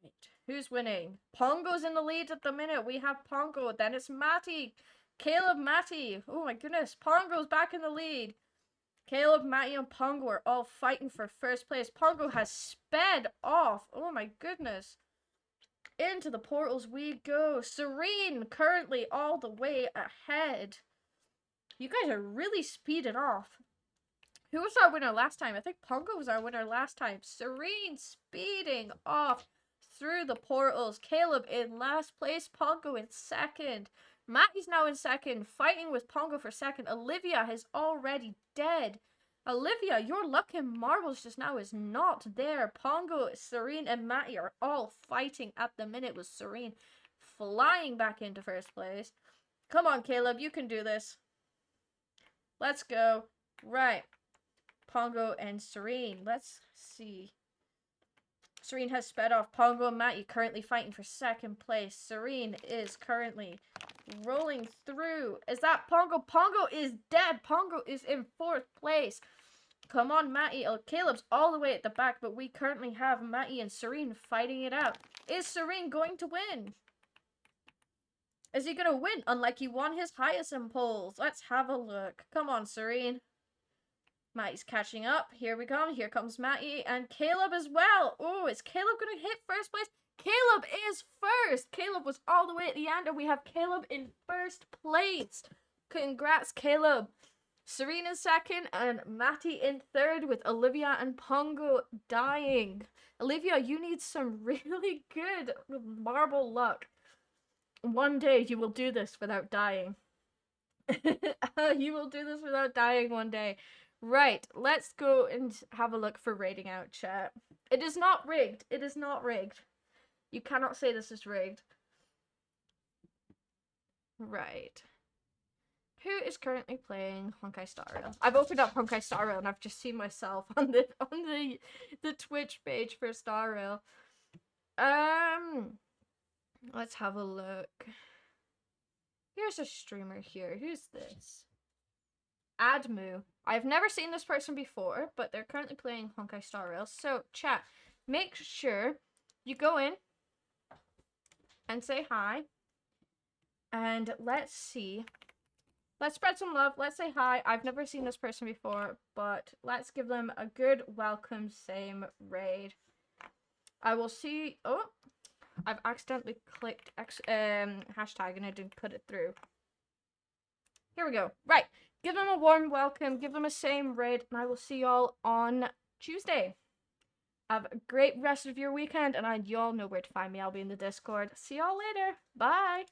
Right. Who's winning? Pongo's in the lead at the minute. We have Pongo. Then it's Matty. Caleb, Matty. Oh my goodness. Pongo's back in the lead. Caleb, Matty, and Pongo are all fighting for first place. Pongo has sped off. Oh my goodness. Into the portals we go. Serene currently all the way ahead. You guys are really speeding off. Who was our winner last time? I think Pongo was our winner last time. Serene speeding off through the portals. Caleb in last place. Pongo in second. Matty's now in second, fighting with Pongo for second. Olivia is already dead. Olivia, your luck in marbles just now is not there. Pongo, Serene, and Matty are all fighting at the minute with Serene flying back into first place. Come on, Caleb, you can do this. Let's go. Right. Pongo and Serene. Let's see. Serene has sped off. Pongo and Matty currently fighting for second place. Serene is currently rolling through. Is that Pongo? Pongo is dead. Pongo is in fourth place. Come on, Matty. Oh, Caleb's all the way at the back, but we currently have Matty and Serene fighting it out. Is Serene going to win? Is he going to win? Unlike he won his highest in polls. Let's have a look. Come on, Serene. Matty's catching up. Here we come. Here comes Matty and Caleb as well. Oh, is Caleb going to hit first place? Caleb is first. Caleb was all the way at the end, and we have Caleb in first place. Congrats, Caleb. Serene in second, and Matty in third, with Olivia and Pongo dying. Olivia, you need some really good marble luck. One day you will do this without dying. You will do this without dying one day. Right, let's go and have a look for raiding out, chat. It is not rigged. It is not rigged. You cannot say this is rigged. Right. Who is currently playing Honkai Star Rail? I've opened up Honkai Star Rail and I've just seen myself on the Twitch page for Star Rail. Let's have a look. Here's a streamer here. Who's this? Admu. I've never seen this person before, but they're currently playing Honkai Star Rail. So, chat, make sure you go in and say hi. And let's see. Let's spread some love. Let's say hi. I've never seen this person before, but let's give them a good welcome, same raid. I will see. Oh, I've accidentally clicked hashtag and I didn't put it through. Here we go. Right. Give them a warm welcome. Give them a same raid, and I will see y'all on Tuesday. Have a great rest of your weekend, and y'all know where to find me. I'll be in the Discord. See y'all later. Bye.